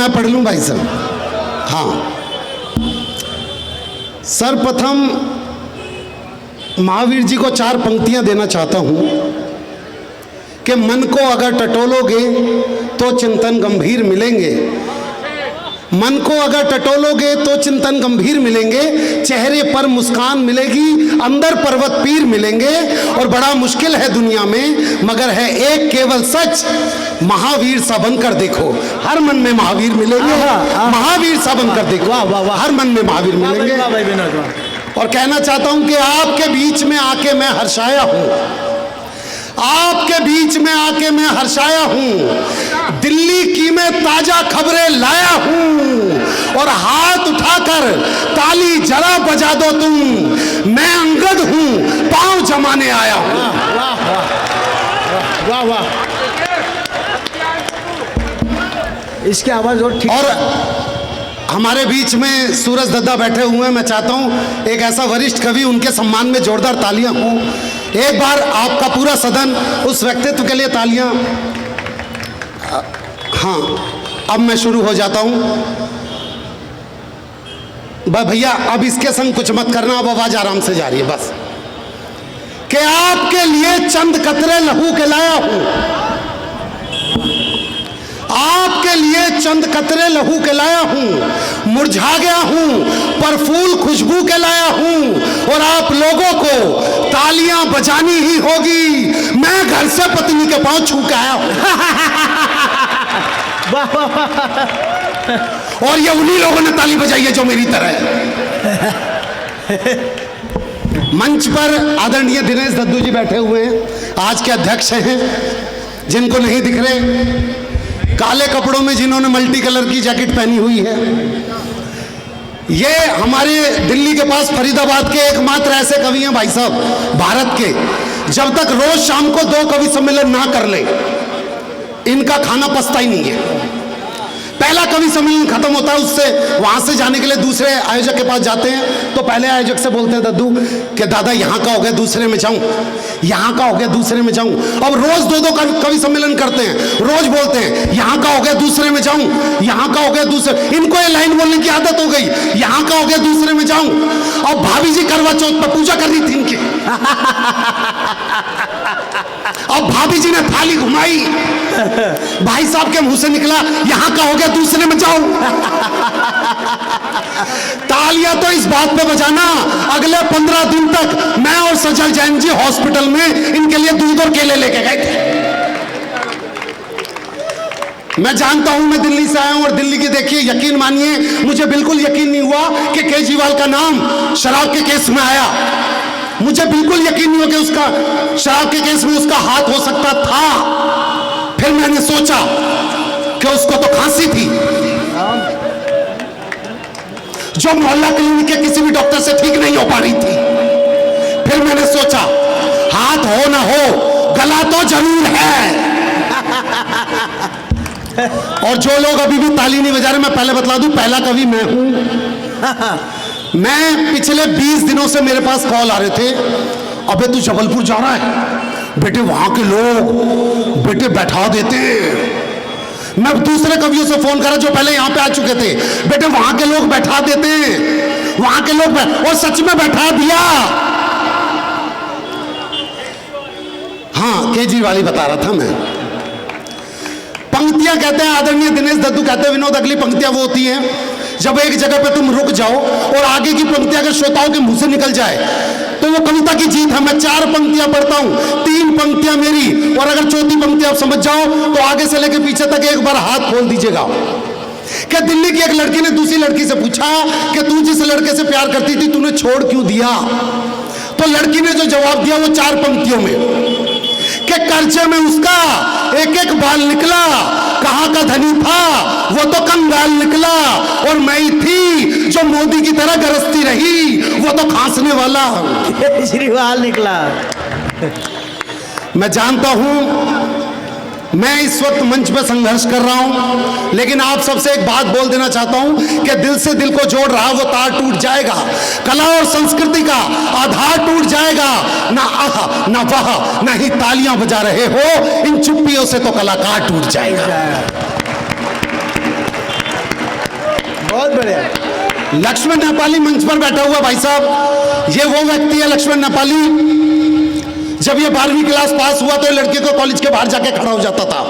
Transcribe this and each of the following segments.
मैं पढ़ लूं भाई साहब? हाँ, सर्वप्रथम महावीर जी को 4 पंक्तियां देना चाहता हूं कि मन को अगर टटोलोगे तो चिंतन गंभीर मिलेंगे। मन को अगर टटोलोगे तो चिंतन गंभीर मिलेंगे, चेहरे पर मुस्कान मिलेगी, अंदर पर्वत पीर मिलेंगे। और बड़ा मुश्किल है दुनिया में, मगर है एक केवल सच, महावीर सा बनकर देखो, हर मन में महावीर मिलेंगे। महावीर सा बनकर देखो, हर मन में महावीर मिलेंगे। और कहना चाहता हूं कि आपके बीच में आके मैं हर्षाया हूं, आपके बीच में आके मैं हर्षाया हूं। दिल्ली की मैं ताजा खबरें लाया हूं और हाथ उठाकर ताली जरा बजा दो तुम, मैं अंगद हूं, पांव जमाने आया हूं। वाह वाह, इसकी आवाज और ठीक। और हमारे बीच में सूरज दद्दा बैठे हुए हैं, मैं चाहता हूं एक ऐसा वरिष्ठ कवि, उनके सम्मान में जोरदार तालियां हों। एक बार आपका पूरा सदन उस व्यक्तित्व के लिए तालियां। हाँ, अब मैं शुरू हो जाता हूं। भैया अब इसके संग कुछ मत करना, अब आवाज आराम से जा रही है बस। कि आपके लिए चंद कतरे लहू के लाया हूं, आपके लिए चंद कतरे लहू के लाया हूं, मुरझा गया हूं पर फूल खुशबू के लाया हूं। और आप लोगों को तालियां बजानी ही होगी, मैं घर से पत्नी के पांव छू के आया हूं। और ये उन्हीं लोगों ने ताली बजाई है जो मेरी तरह है। मंच पर आदरणीय दिनेश दद्दू जी बैठे हुए हैं, आज के अध्यक्ष हैं, जिनको नहीं दिख रहे, काले कपड़ों में जिन्होंने मल्टी कलर की जैकेट पहनी हुई है। ये हमारे दिल्ली के पास फरीदाबाद के एकमात्र ऐसे कवि हैं भाई साहब भारत के, जब तक रोज शाम को 2 कवि सम्मेलन ना कर ले इनका खाना पचता ही नहीं है। पहला कवि सम्मेलन खत्म होता है, उससे वहां से जाने के लिए दूसरे आयोजक के पास जाते हैं, तो पहले आयोजक से बोलते हैं दद्दू कि दादा यहाँ का हो गया, दूसरे में जाऊं, यहाँ का हो गया, दूसरे में जाऊं। अब रोज 2-2 कवि सम्मेलन करते हैं, रोज बोलते हैं यहाँ का हो गया, दूसरे में जाऊं, यहाँ का हो गया, दूसरे। इनको ये लाइन बोलने की आदत हो गई, यहाँ का हो गया, दूसरे में जाऊं। अब भाभी जी करवा चौथ पर पूजा कर रही थी इनकी। अब भाभी जी ने थाली घुमाई, भाई साहब के मुंह से निकला यहाँ का हो गया, दूसरे में जाऊं। तालियां तो इस बात पे बजाना, अगले 15 दिन तक मैं और सजल जैन जी हॉस्पिटल में इनके लिए दूध और केले लेके गए थे। मैं जानता हूं, मैं दिल्ली से आया हूं, और दिल्ली की देखिए, यकीन मानिए मुझे बिल्कुल यकीन नहीं हुआ कि केजरीवाल का नाम शराब के केस में आया। मुझे बिल्कुल यकीन नहीं हुआ कि उसका शराब के केस में उसका हाथ हो सकता था। फिर मैंने सोचा कि उसको तो खांसी थी, जो मोहल्ला क्लिनिक के किसी भी डॉक्टर से ठीक नहीं हो पा रही थी। फिर मैंने सोचा हाथ हो ना हो, गला तो जरूर है। और जो लोग अभी भी ताली नहीं बजा रहे, मैं पहले बतला दूं, पहला कवि मैं हूं। मैं पिछले 20 दिनों से मेरे पास कॉल आ रहे थे, अबे तू जबलपुर जा रहा है बेटे, वहां के लोग बेटे बैठा देते। मैं दूसरे कवियों से फोन करा जो पहले यहां पे आ चुके थे, बेटे वहां के लोग बैठा देते, वहां के लोग और सच में बैठा दिया। हाँ, केजरीवाल ही बता रहा था मैं। पंक्तियां कहते हैं, आदरणीय दिनेश दद्दू कहते हैं, विनोद, अगली पंक्तियां वो होती हैं जब एक जगह पे तुम रुक जाओ और आगे की पंक्तियां अगर श्रोताओं के मुंह से निकल जाए तो वो कविता की जीत है। मैं 4 पंक्तियां पढ़ता हूं, 3 पंक्तियां मेरी, और अगर चौथी पंक्ति आप समझ जाओ तो आगे से लेकर पीछे तक एक बार हाथ खोल दीजिएगा। क्या दिल्ली की एक लड़की ने दूसरी लड़की से पूछा कि तू जिस लड़के से प्यार करती थी तूने छोड़ क्यों दिया? तो लड़की ने जो जवाब दिया वो 4 पंक्तियों में, कि कर्जे में उसका एक एक बाल निकला, कहाँ का धनी था वो तो कंगाल निकला, और मैं ही थी जो मोदी की तरह गरजती रही, वो तो खांसने वाला केजरीवाल निकला। मैं जानता हूं मैं इस वक्त मंच पे संघर्ष कर रहा हूं, लेकिन आप सबसे एक बात बोल देना चाहता हूं कि दिल से दिल को जोड़ रहा वो तार टूट जाएगा, कला और संस्कृति का आधार टूट जाएगा। ना आह ना वाह, ना ही तालियां बजा रहे हो, इन चुप्पियों से तो कलाकार टूट जाएगा। बहुत बढ़िया। लक्ष्मण नेपाली मंच पर बैठा हुआ भाई साहब, ये वो व्यक्ति है लक्ष्मण नेपाली। जब ये 12वीं क्लास पास हुआ तो ये लड़के को कॉलेज के बाहर जाके खड़ा हो जाता था,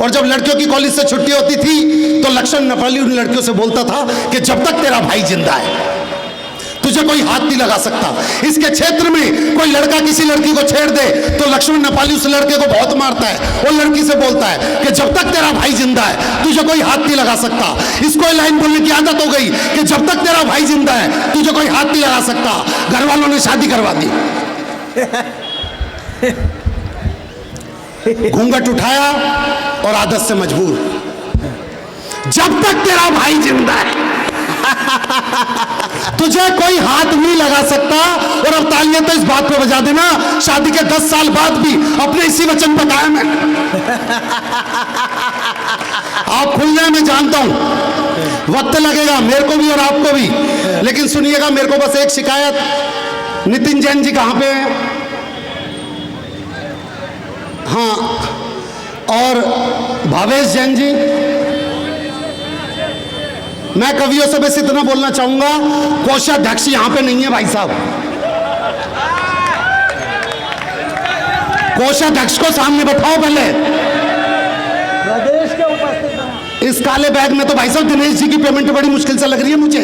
और जब लड़कियों की कॉलेज से छुट्टी होती थी तो लक्ष्मण नेपाली उन लड़कियों से बोलता था कि जब तक तेरा भाई जिंदा है तुझे कोई हाथ नहीं लगा सकता। इसके क्षेत्र में कोई लड़का किसी लड़की को छेड़ दे तो लक्ष्मण नेपाली उस लड़के को बहुत मारता है और लड़की से बोलता है कि जब तक तेरा भाई जिंदा है तुझे कोई हाथ नहीं लगा सकता। इसको ये लाइन बोलने की आदत हो गई कि जब तक तेरा भाई जिंदा है तुझे कोई हाथ नहीं लगा सकता। घर वालों ने शादी करवा दी, घूंघट उठाया और आदत से मजबूर, जब तक तेरा भाई जिंदा है तुझे कोई हाथ नहीं लगा सकता। और अब तालियां तो इस बात पे बजा देना, शादी के 10 साल बाद भी अपने इसी वचन पर कायम है। आप खुल जाए, मैं जानता हूं वक्त लगेगा मेरे को भी और आपको भी, लेकिन सुनिएगा मेरे को बस एक शिकायत। नितिन जैन जी कहां पे हैं? हाँ, और भावेश जैन जी। मैं कवियों से बस इतना बोलना चाहूंगा, कोषाध्यक्ष यहां पे नहीं है भाई साहब। कोषाध्यक्ष को सामने बैठाओ पहले। प्रदेश के उपस्थित इस काले बैग में तो भाई साहब दिनेश जी की पेमेंट बड़ी मुश्किल से लग रही है मुझे।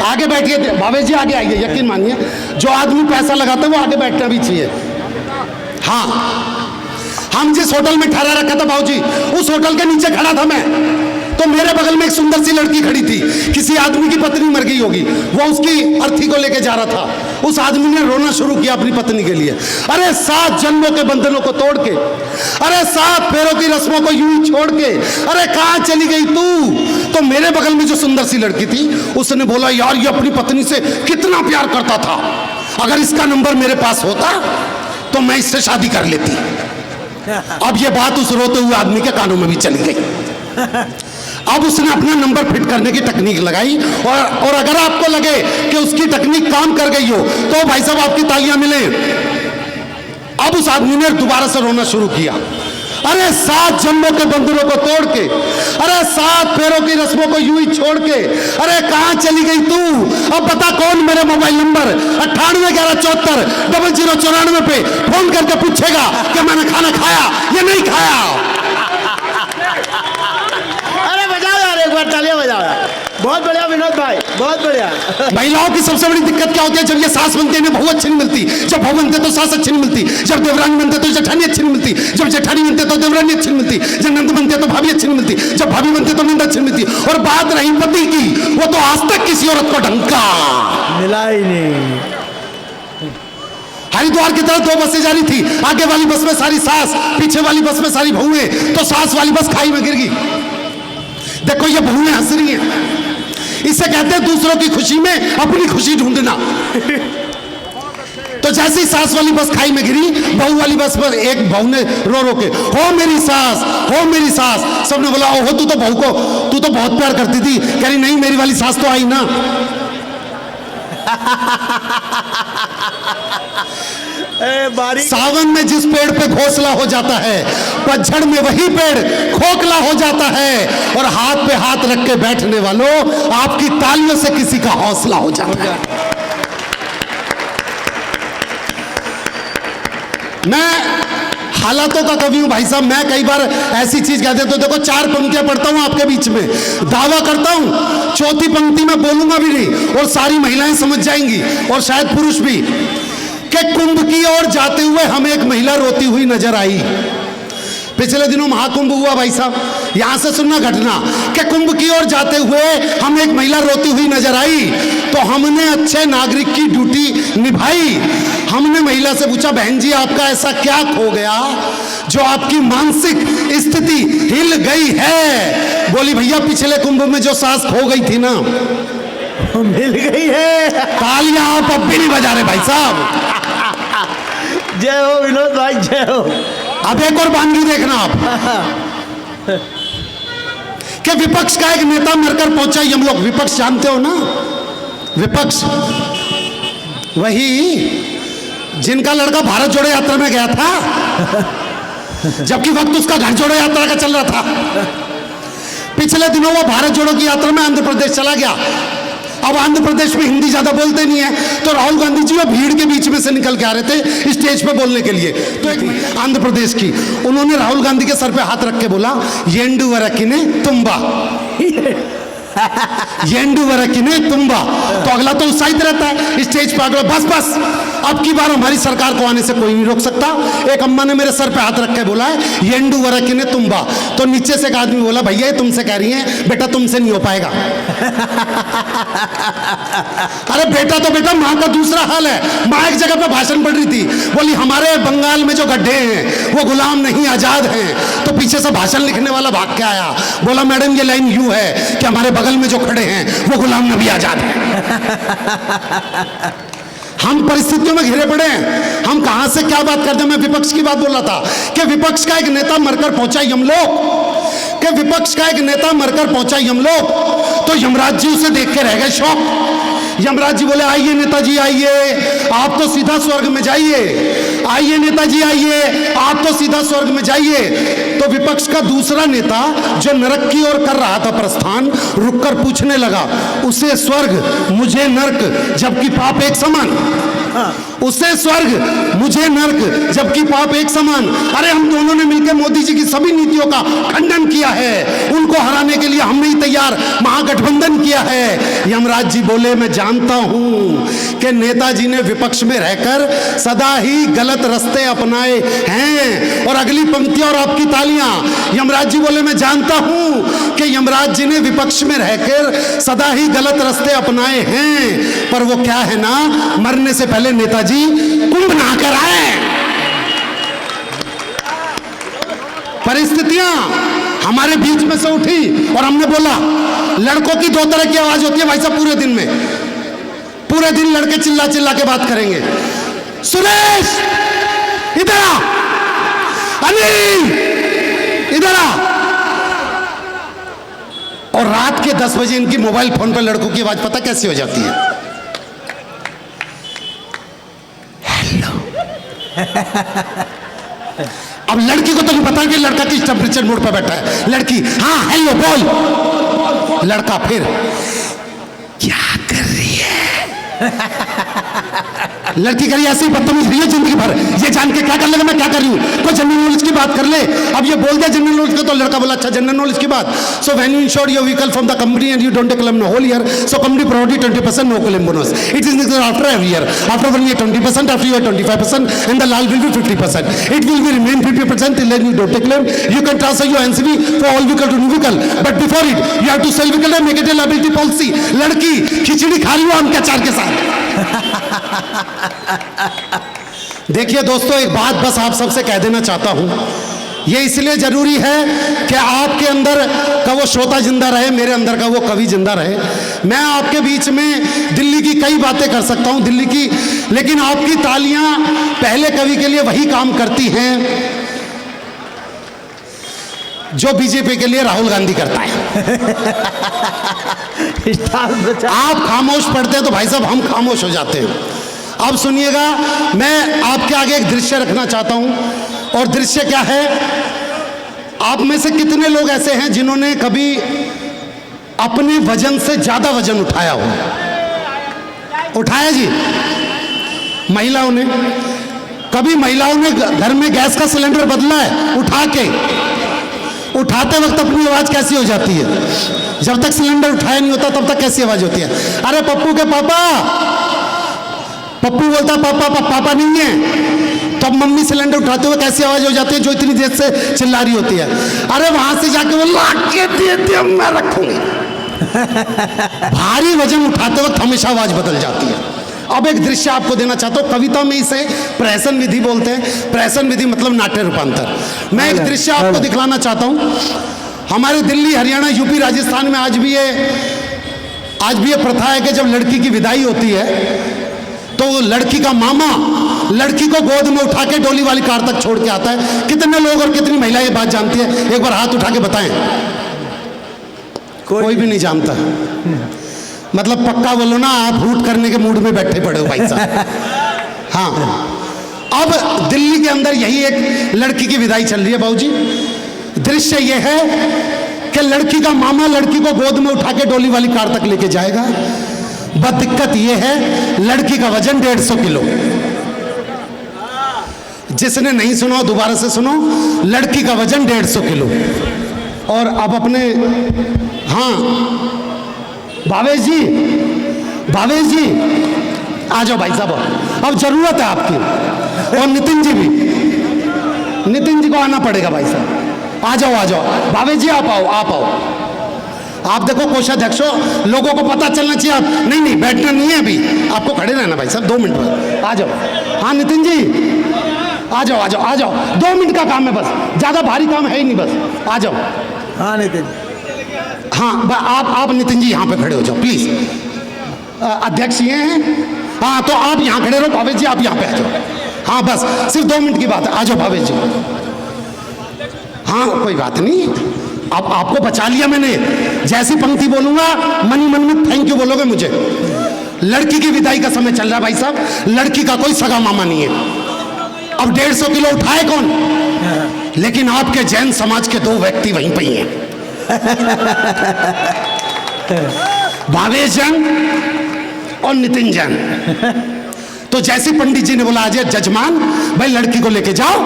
आगे बैठिए भावेश जी, आगे आइए। यकीन मानिए जो आदमी पैसा लगाता है वो आगे बैठना भी चाहिए। हाँ, हम जिस होटल में ठहरा रखा था बाबूजी, उस होटल के नीचे खड़ा था मैं, तो मेरे बगल में एक सुंदर सी लड़की खड़ी थी। किसी आदमी की पत्नी मर गई होगी, वो उसकी अर्थी को लेके जा रहा था। उस आदमी ने रोना शुरू किया अपनी पत्नी के लिए। अरे 7 जन्मों के बंधनों को तोड़ के, अरे 7 फेरों की रस्मों को यूं ही छोड़ के, अरे कहां चली गई तू? तो मेरे बगल में जो सुंदर सी लड़की थी उसने बोला, यार ये अपनी पत्नी से कितना प्यार करता था, अगर इसका नंबर मेरे पास होता तो मैं इससे शादी कर लेती। अब ये बात उस रोते हुए आदमी के कानों में भी चली गई। अब उसने अपना नंबर फिट करने की तकनीक लगाई, और अगर आपको लगे कि उसकी तकनीक काम कर गई हो तो भाई साहब आपकी तालियां मिले। अब उस आदमी ने दोबारा से रोना शुरू किया। अरे 7 जन्मों के बंधनों को तोड़ के, अरे 7 फेरों की रस्मों को यूं ही छोड़ के, अरे कहां चली गई तू? अब बता कौन मेरे मोबाइल नंबर 981174 0094 पे फोन करके पूछेगा कि मैंने खाना खाया या नहीं खाया। अरे बजाओ यार, एक बार तालियां बजाओ यार। बहुत बढ़िया विनोद भाई, बहुत बढ़िया। महिलाओं की सबसे बड़ी दिक्कत क्या होती है? जब ये सास बनती है बहू अच्छी नहीं मिलती, जब बहू बनते तो सास अच्छी नहीं मिलती, जब देवरानी बनते तो जेठानी अच्छी नहीं मिलती, जब जेठानी बनते तो देवरानी अच्छी नहीं मिलती, जब नंद बनते तो भाभी अच्छी नहीं मिलती, जब भाभी बनते तो नंद अच्छी नहीं मिलती। और बात रही पति की, वो तो आज तक किसी औरत को ढंग का मिला ही नहीं। हरिद्वार की तरफ 2 बसें जा रही थी, आगे वाली बस में सारी सास, पीछे वाली बस में सारी बहुएं, तो सास वाली बस खाई में गिर गई। देखो ये बहुएं हंस रही हैं, इसे कहते हैं दूसरों की खुशी में अपनी खुशी ढूंढना। तो जैसे ही सास वाली बस खाई में गिरी, बहू वाली बस पर एक बहू ने रो रो के, हो मेरी सास, हो मेरी सास। सबने बोला, ओहो तू तो बहू को, तू तो बहुत प्यार करती थी। कह रही नहीं, मेरी वाली सास तो आई ना। सावन में जिस पेड़ पे घोंसला हो जाता है, पतझड़ में वही पेड़ खोखला हो जाता है। और हाथ पे हाथ रख के बैठने वालों, आपकी तालियों से किसी का हौसला हो जाता है। मैं हालातों का कवि हूं भाई साहब। मैं कई बार ऐसी चीज कहते तो देखो 4 पंक्तियां पढ़ता हूं आपके बीच में, दावा करता हूं 4थी पंक्ति में बोलूंगा भी नहीं, और सारी महिलाएं समझ जाएंगी और शायद पुरुष भी, कि कुंभ की ओर जाते हुए हमें एक महिला रोती हुई नजर आई। पिछले दिनों महाकुंभ हुआ भाई साहब, यहां से सुनना घटना, कि कुंभ की ओर जाते हुए हमें एक महिला रोती हुई नजर आई, तो हमने अच्छे नागरिक की ड्यूटी निभाई। हमने महिला से पूछा, बहन जी आपका ऐसा क्या खो गया जो आपकी मानसिक स्थिति हिल गई है? बोली भैया पिछले कुंभ में जो सास खो गई थी ना, मिल गई है। तालियां आप अब भी नहीं बजा रहे भाई साहब। जय हो विनोद भाई, जय हो। अब एक और बानगी देखना आप, कि विपक्ष का एक नेता मरकर पहुंचा यमलोक। विपक्ष जानते हो ना, विपक्ष वही जिनका लड़का भारत जोड़ो यात्रा में गया था, जबकि वक्त उसका घर जोड़ो यात्रा का चल रहा था। पिछले दिनों वो भारत जोड़ो की यात्रा में आंध्र प्रदेश चला गया। अब आंध्र प्रदेश में हिंदी ज्यादा बोलते नहीं है, तो राहुल गांधी जी वो भीड़ के बीच में से निकल के आ रहे थे स्टेज पे बोलने के लिए। तो एक आंध्र प्रदेश की, उन्होंने राहुल गांधी के सर पे हाथ रख के बोला, येंडु वरकिने तुम्बा, येंडु वरकिने तुम्बा। तो अगला तो उत्साहित रहता है, स्टेज पे अगला बस बस, अब की बार हमारी सरकार को आने से कोई नहीं रोक सकता। एक अम्मा ने मेरे सर पे हाथ रख के बोला है, येंडु वरकिने तुम्बा। तो नीचे से एक आदमी बोला, भैया ये तुमसे कह रही हैं, बेटा तुमसे नहीं हो पाएगा। अरे बेटा तो बेटा, माँ का दूसरा हाल है। माँ एक जगह पे भाषण पढ़ रही थी, बोली हमारे बंगाल में जो गड्ढे हैं वो गुलाम नहीं आजाद हैं। तो पीछे से भाषण लिखने वाला भाग के आया, बोला मैडम ये लाइन यूं है कि हमारे बगल में जो खड़े हैं वो गुलाम नबी आजाद है। हम परिस्थितियों में घिरे पड़े हैं, हम कहां से क्या बात करते हैं। मैं विपक्ष की बात बोल रहा था कि विपक्ष का एक नेता मरकर पहुंचा यमलोक, कि विपक्ष का एक नेता मरकर पहुंचा यमलोक, तो यमराज जी उसे देख के रह गए शौक। यमराज जी बोले, आइए नेताजी आइए, आप तो सीधा स्वर्ग में जाइए। आइए नेताजी आइए, आप तो सीधा स्वर्ग में जाइए। तो विपक्ष का दूसरा नेता जो नरक की ओर कर रहा था प्रस्थान, रुककर पूछने लगा, उसे स्वर्ग मुझे नरक जबकि पाप एक समान, उसे स्वर्ग मुझे नरक जबकि पाप एक समान। अरे हम दोनों ने मिलकर मोदी जी की सभी नीतियों का खंडन किया है, उनको हराने के लिए हमने ही तैयार महागठबंधन किया है। यमराज जी बोले, मैं जानता हूं कि नेताजी ने विपक्ष में रहकर सदा ही गलत रास्ते अपनाए हैं। और अगली पंक्ति और आपकी तालियां। यमराज जी बोले, मैं जानता हूं कि यमराज जी ने विपक्ष में रहकर सदा ही गलत रास्ते अपनाए हैं, पर वो क्या है ना, मरने से पहले नेताजी कुंभ नहा कर आए। परिस्थितियां हमारे बीच में से उठी और हमने बोला, लड़कों की दो तरह की आवाज होती है भाई साहब पूरे दिन में, पूरे दिन लड़के चिल्ला चिल्ला के बात करेंगे, सुरेश इधर आ, अनिल इधर आ। और रात के 10 बजे इनकी मोबाइल फोन पर लड़कों की आवाज पता कैसी हो जाती है, अब लड़की को तो नहीं पता कि लड़का किस टेम्परेचर मोड पर बैठा है। लड़की हाँ हेलो बोल, लड़का फिर क्या कर रही है। लड़की करी ऐसे ही बदतमीज रही है जिंदगी भर, ये जान के क्या कर लेगा मैं क्या कर रही हूँ, कोई जनरल नॉलेज की बात कर ले। अब ये बोल दिया जनरल नॉलेज का, तो लड़का बोला अच्छा जनरल नॉलेज की बात। So when you insure your vehicle from the company and you don't claim no whole year, so company provide you 20% no claim bonus. It is after every year, after 1 year 20%, after year 25%, and the lal will be 50%. It will be remain 50% till then you don't claim. You can transfer your NCV for all vehicle to new vehicle, but before it you have to sell vehicle and make it a liability policy. लड़की खिचड़ी खा रही हो आम के अचार के साथ। देखिए दोस्तों, एक बात बस आप सबसे कह देना चाहता हूं, ये इसलिए जरूरी है कि आपके अंदर का वो श्रोता जिंदा रहे, मेरे अंदर का वो कवि जिंदा रहे। मैं आपके बीच में दिल्ली की कई बातें कर सकता हूं, दिल्ली की, लेकिन आपकी तालियां पहले कवि के लिए वही काम करती हैं जो बीजेपी के लिए राहुल गांधी करता है। आप खामोश पढ़ते हैं तो भाई साहब हम खामोश हो जाते हैं। अब सुनिएगा, मैं आपके आगे एक दृश्य रखना चाहता हूं, और दृश्य क्या है, आप में से कितने लोग ऐसे हैं जिन्होंने कभी अपने वजन से ज्यादा वजन उठाया हो? उठाया जी? महिलाओं ने कभी, महिलाओं ने घर में गैस का सिलेंडर बदला है उठा के? उठाते वक्त अपनी आवाज कैसी हो जाती है? जब तक सिलेंडर उठाया नहीं होता तब तक कैसी आवाज होती है? अरे पप्पू के पापा, पप्पू बोलता पापा, पापा नहीं है, तब मम्मी सिलेंडर उठाते हुए कैसी आवाज हो जाती है जो इतनी देर से चिल्ला रही होती है? अरे वहां से जाके वो लाके दे दे मैं रखूंगी। भारी वजन उठाते वक्त हमेशा आवाज बदल जाती है। अब एक दृश्य आपको देना चाहता हूं, कविता में इसे प्रहसन विधि बोलते हैं। प्रहसन विधि मतलब नाट्य रूपांतर। मैं एक दृश्य आपको दिखलाना चाहता हूं। हमारे दिल्ली, हरियाणा, यूपी, राजस्थान में आज भी ये प्रथा है कि जब लड़की की विदाई होती है तो लड़की का मामा लड़की को गोद में उठा के डोली वाली कार तक छोड़ के आता है। कितने लोग और कितनी महिलाएं ये बात जानती है? एक बार हाथ उठा के बताएं। कोई भी नहीं जानता। मतलब पक्का बोलो ना, आप रूट करने के मूड में बैठे पड़े हो भाई साहब। हाँ, अब दिल्ली के अंदर यही एक लड़की की विदाई चल रही है बाबूजी। दृश्य यह है कि लड़की का मामा लड़की को गोद में उठा के डोली वाली कार तक लेके जाएगा। बस दिक्कत यह है लड़की का वजन 150 किलो। जिसने नहीं सुना दोबारा से सुनो, लड़की का वजन 150 किलो। और अब अपने, हाँ भावेश जी, भावेश जी आ जाओ भाई साहब, अब जरूरत है आपकी। और नितिन जी भी, नितिन जी को आना पड़ेगा भाई साहब। आ जाओ आ जाओ भावेश जी, आप आओ आप आओ। आप देखो कोषाध्यक्ष हो, लोगों को पता चलना चाहिए। आप नहीं नहीं बैठना नहीं है अभी, आपको खड़े रहना भाई साहब 2 मिनट बाद। आ जाओ। हाँ नितिन जी आ जाओ आ जाओ आ जाओ, 2 मिनट का काम है बस, ज़्यादा भारी काम है ही नहीं, बस आ जाओ। हाँ नितिन, हाँ आप नितिन जी यहाँ पे खड़े हो जाओ प्लीज़। अध्यक्ष ये हैं, हाँ तो आप यहाँ खड़े रहो। भावेश जी आप यहाँ पे आ जाओ। हाँ बस सिर्फ 2 मिनट की बात है, आ जाओ भावेश जी। हाँ कोई बात नहीं, अब आपको बचा लिया मैंने। जैसी पंक्ति बोलूंगा मन ही मन में थैंक यू बोलोगे मुझे। लड़की की विदाई का समय चल रहा है भाई साहब, लड़की का कोई सगा मामा नहीं है। अब 150 किलो उठाए कौन? लेकिन आपके जैन समाज के 2 व्यक्ति वहीं पे ही हैं, भावेश जैन और नितिन जैन। तो जैसे पंडित जी ने बोला आज जजमान भाई लड़की को लेके जाओ,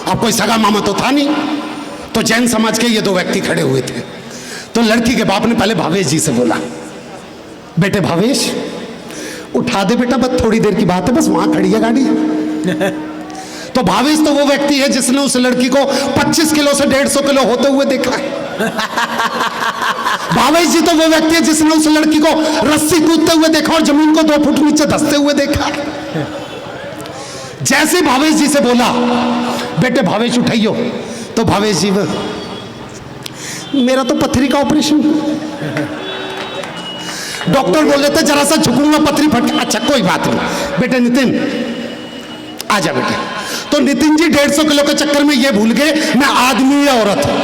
अब कोई सगा मामा तो था नहीं, तो जैन समाज के ये 2 व्यक्ति खड़े हुए थे। तो लड़की के बाप ने पहले भावेश जी से बोला, बेटे भावेश उठा दे बेटा, बस थोड़ी देर की बात है, बस वहां खड़ी है गाड़ी। तो भावेश तो वो व्यक्ति है जिसने उस लड़की को 25 किलो से 150 किलो होते हुए देखा है। भावेश जी तो वो व्यक्ति है जिसने उस लड़की को रस्सी कूदते हुए देखा और जमीन को 2 फुट नीचे धंसते हुए देखा। जैसे भावेश जी से बोला बेटे भावेश उठाइयो, तो भावेश जी मेरा तो पथरी का ऑपरेशन, डॉक्टर बोल देते जरा सा झुकूंगा पथरी फट। अच्छा कोई बात नहीं बेटे नितिन आ जा बेटे। तो नितिन जी 150 किलो के चक्कर में ये भूल गए मैं आदमी या औरत हूं।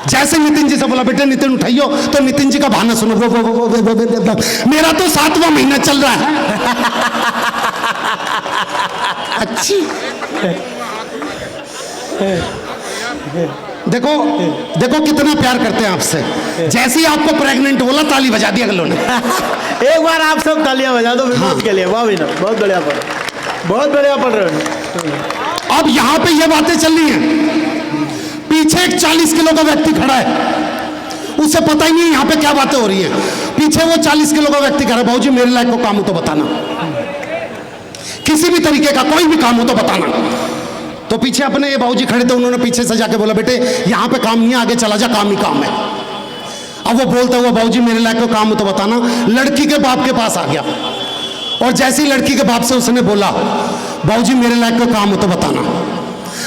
जैसे नितिन जी से बोला बेटे नितिन उठाइयो, तो नितिन जी का बहाना सुनो, वो मेरा तो 7वां महीना चल रहा है। अच्छी देखो देखो कितना प्यार करते हैं आपसे। जैसे ही आपको प्रेग्नेंट बोला ताली बजा दिया गलों ने। एक बार आप सब तालियां बजा दो विनोद हाँ। के लिए। वाह विनोद, बहुत बढ़िया पढ़, बहुत बढ़िया पढ़ रहे हो। अब यहां पे ये बातें चल रही हैं, पीछे एक 40 किलो का व्यक्ति खड़ा है, उसे पता ही नहीं यहाँ पे क्या बातें हो रही है। पीछे वो 40 किलो का व्यक्ति कह रहा है भाऊजी मेरे लायक को काम हो तो बताना, किसी भी तरीके का कोई भी काम हो तो बताना। तो पीछे अपने ये भाऊजी खड़े थे, उन्होंने पीछे से जाके बोला बेटे यहाँ पे काम नहीं है, आगे चला जा, काम ही काम है। अब वो बोलता हुआ भाऊजी मेरे लायक को काम हो तो बताना, लड़की के बाप के पास आ गया। और जैसे ही लड़की के बाप से उसने बोला भाऊजी मेरे लायक को काम हो तो बताना,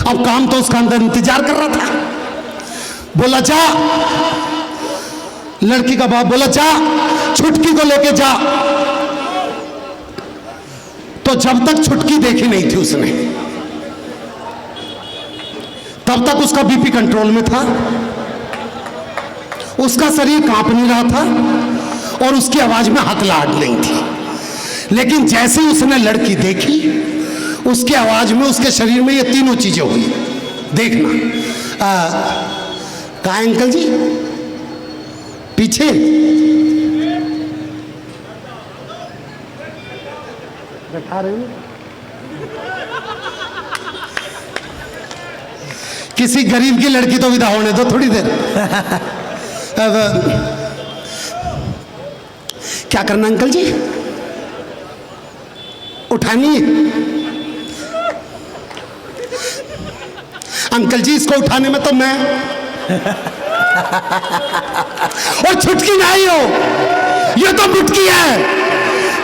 अब काम तो उसका अंदर इंतजार कर रहा था। बोला जा, लड़की का बाप बोला जा छुटकी को लेके जा। तो जब तक छुटकी देखी नहीं थी उसने, तब तक उसका बीपी कंट्रोल में था, उसका शरीर कांप नहीं रहा था और उसकी आवाज में हकलाहट नहीं थी। लेकिन जैसे ही उसने लड़की देखी, उसकी आवाज में उसके शरीर में ये तीनों चीजें हुई। देखना कहा अंकल जी पीछे बैठा रहे हो, किसी गरीब की लड़की तो विदा होने दो थोड़ी देर। अब क्या करना अंकल जी, उठानी है अंकल जी, इसको उठाने में तो मैं और छुटकी नहीं हो, ये तो मुटकी है।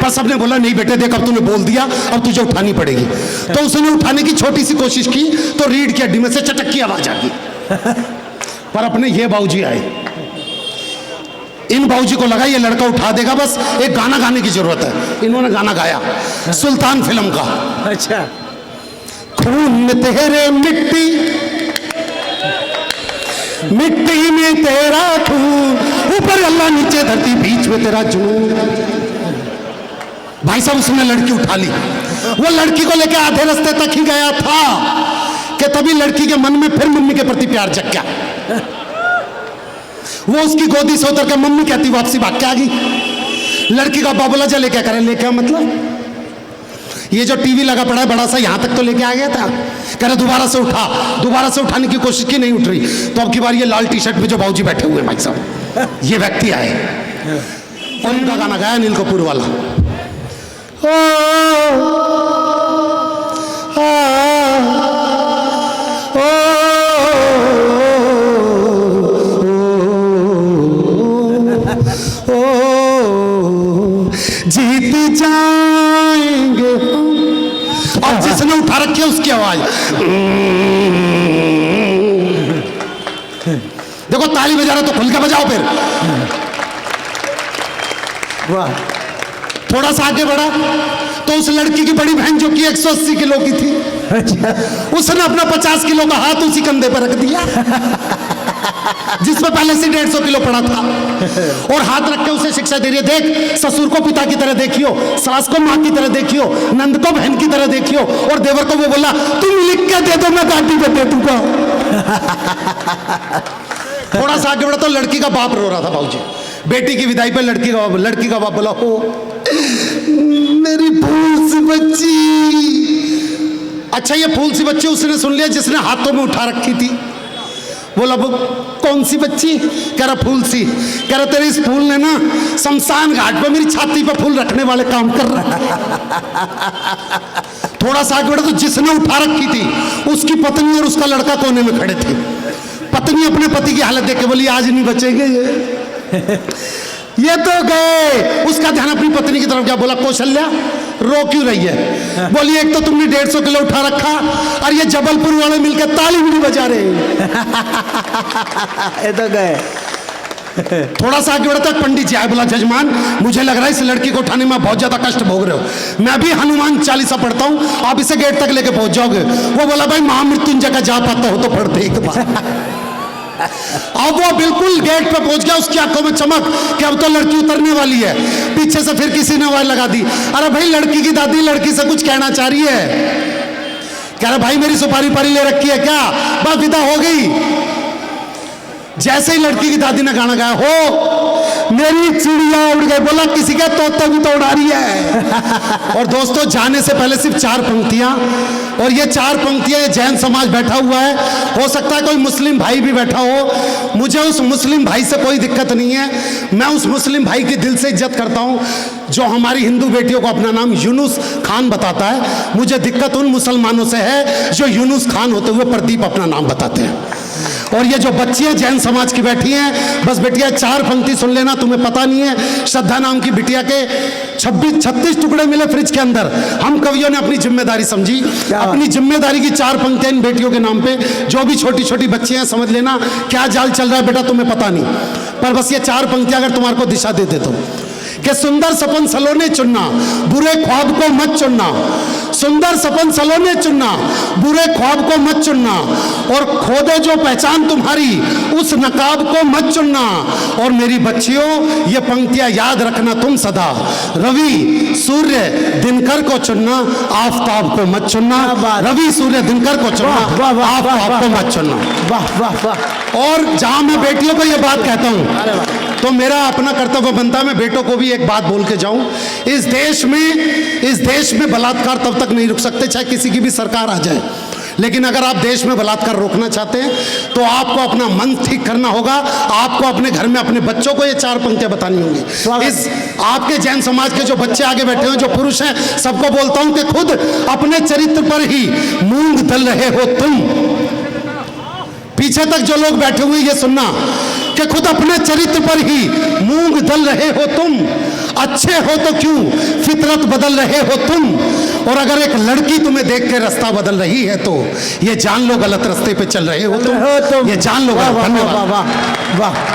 पर सबने बोला नहीं बेटे देख अब तूने बोल दिया, अब तुझे उठानी पड़ेगी। तो उसने उठाने की छोटी सी कोशिश की तो रीढ़ की हड्डी में से चटक की आवाज आ गई। पर अपने ये बाबूजी आए, इन बाबूजी को लगा ये लड़का उठा देगा, बस एक गाना गाने की जरूरत है। इन्होंने गाना गाया सुल्तान फिल्म का। अच्छा, खून में तेरे मिट्टी, मिट्टी में तेरा खून, ऊपर अल्लाह नीचे धरती बीच में तेरा जुनून। भाई साहब उसने लड़की उठा ली, वो लड़की को लेकर आधे रास्ते तक ही गया था कि तभी लड़की के मन में फिर मम्मी के प्रति प्यार जग गया। वो उसकी गोदी से उतर के मम्मी कहती वापसी भाग के आ गई। लड़की का बाप बोला चले क्या करें, लेके मतलब ये जो टीवी लगा पड़ा है बड़ा सा, यहां तक तो लेके आ गया था। कह रहे दोबारा से उठा, दोबारा से उठाने की कोशिश की, नहीं उठ रही। तो अब की बार ये लाल टी शर्ट में जो बाबूजी बैठे हुए हैं भाई साहब, ये व्यक्ति आए और उनका गाना गाया अनिल कपूर वाला। जीत जाएंगे और जिसने उठा रखी है उसकी आवाज। देखो ताली बजा रहा तो खुल के बजाओ फिर। वाह। थोड़ा सा आगे बढ़ा तो उस लड़की की बड़ी बहन जो कि 180 किलो की थी, उसने अपना 50 किलो का हाथ उसी कंधे पर रख दिया जिसमें पहले से 150 किलो पड़ा था, और हाथ रख के उसे शिक्षा दे रही है, देख ससुर को पिता की तरह देखियो, सास को माँ की तरह देखियो, नंद को बहन की तरह देखियो, और देवर को वो बोला तुम लिख के दे दो मैं गाड़ी पे दे दूंगा। थोड़ा सा आगे बढ़ा तो लड़की का बाप रो रहा था बाबूजी, बेटी की विदाई पर लड़की का बाप बोला हो मेरी फूल सी बच्ची। अच्छा ये फूल सी बच्ची उसने सुन लिया जिसने हाथों में उठा रखी थी। बोला वो कौन सी बच्ची? कह रहा फूल सी। कह रहा तेरे इस फूल ने ना शमशान घाट पर मेरी छाती पर फूल रखने वाले काम कर रहा। थोड़ा सा आगे बढ़ा तो जिसने उठा रखी थी उसकी पत्नी और उसका लड़का कोने में खड़े थे। पत्नी अपने पति की हालत देख के बोली आज नहीं बचेंगे ये तो गए। उसका ध्यान अपनी पत्नी की तरफ गया, बोला कौशल्या रो क्यों रही है? बोली एक तो तुमने 150 किलो उठा रखा और ये जबलपुर वाले मिलकर ताली भी नहीं बजा रहे। ये तो गए। थोड़ा सा आगे बढ़ता पंडित जी आए, बोला जजमान मुझे लग रहा है इस लड़की को उठाने में बहुत ज्यादा कष्ट भोग रहे हो, मैं भी हनुमान चालीसा पढ़ता हूँ, आप इसे गेट तक लेके पहुंच जाओगे। वो बोला भाई महामृत्युंजय का जा पाता हो तो पढ़ते एक बार। अब वो बिल्कुल गेट पे पहुंच गया, उसकी आंखों में चमक कि अब तो लड़की उतरने वाली है। पीछे से फिर किसी ने आवाज लगा दी, अरे भाई लड़की की दादी लड़की से कुछ कहना चाह रही है। कह रहा भाई मेरी सुपारी पारी ले रखी है क्या? बस विदा हो गई। जैसे ही लड़की की दादी ने गाना गाया, हो मेरी चिड़िया उड़ गई, बोला किसी का तोता भी तो उड़ा रही है। और दोस्तों जाने से पहले सिर्फ 4 पंक्तियां, और ये 4 पंक्तियां जैन समाज बैठा हुआ है, हो सकता है कोई मुस्लिम भाई भी बैठा हो, मुझे उस मुस्लिम भाई से कोई दिक्कत नहीं है। मैं उस मुस्लिम भाई की दिल से इज्जत करता हूं जो हमारी हिंदू बेटियों को अपना नाम यूनुस खान बताता है। मुझे दिक्कत उन मुसलमानों से है जो यूनुस खान होते हुए प्रदीप अपना नाम बताते हैं। और ये जो बच्चियां जैन समाज की बैठी हैं, बस बेटिया 4 पंक्ति सुन लेना, तुम्हें पता नहीं है श्रद्धा नाम की बिटिया के 36 टुकड़े मिले फ्रिज के अंदर। हम कवियों ने अपनी जिम्मेदारी समझी, अपनी जिम्मेदारी की 4 पंक्तियां इन बेटियों के नाम पे। जो भी छोटी छोटी बच्चियां हैं समझ लेना क्या जाल चल रहा है बेटा तुम्हें पता नहीं, पर बस ये 4 पंक्तियां अगर तुम्हारे को दिशा दे दे तो कि सुंदर सपन सलोने चुनना, बुरे ख्वाब को मत चुनना। सुंदर सपन सलोने चुनना, बुरे ख्वाब को मत चुनना, और खो दो जो पहचान तुम्हारी उस नकाब को मत चुनना। और मेरी बच्चियों ये पंक्तियां याद रखना तुम सदा, रवि सूर्य दिनकर को चुनना, आफताब को मत चुनना। रवि सूर्य दिनकर को चुनना, आफताब को मत चुनना। वाह वाह वाह। और जहां मैं बेटियों को ये बात कहता हूं तो मेरा अपना कर्तव्य बनता है मैं बेटों को भी एक बात बोल के जाऊं, इस देश में बलात्कार तब तक नहीं रुक सकते चाहे किसी की भी सरकार आ जाए। लेकिन अगर आप देश में बलात्कार रोकना चाहते हैं तो आपको अपना मन ठीक करना होगा। आपको अपने घर में अपने बच्चों को ये 4 पंक्तियां बतानी होंगी। इस आपके जैन समाज के जो बच्चे आगे बैठे हैं, जो पुरुष हैं, सबको बोलता हूं कि खुद अपने चरित्र पर ही मूंग दल रहे हो तुम। पीछे तक जो लोग बैठे हुए ये सुनना कि खुद अपने चरित्र पर ही मूंग दल रहे हो तुम। अच्छे हो तो क्यों फितरत बदल रहे हो तुम। और अगर एक लड़की तुम्हें देख के रास्ता बदल रही है तो ये जान लो गलत रास्ते पे चल रहे हो तुम। ये जान लो। धन्यवाद। वाह।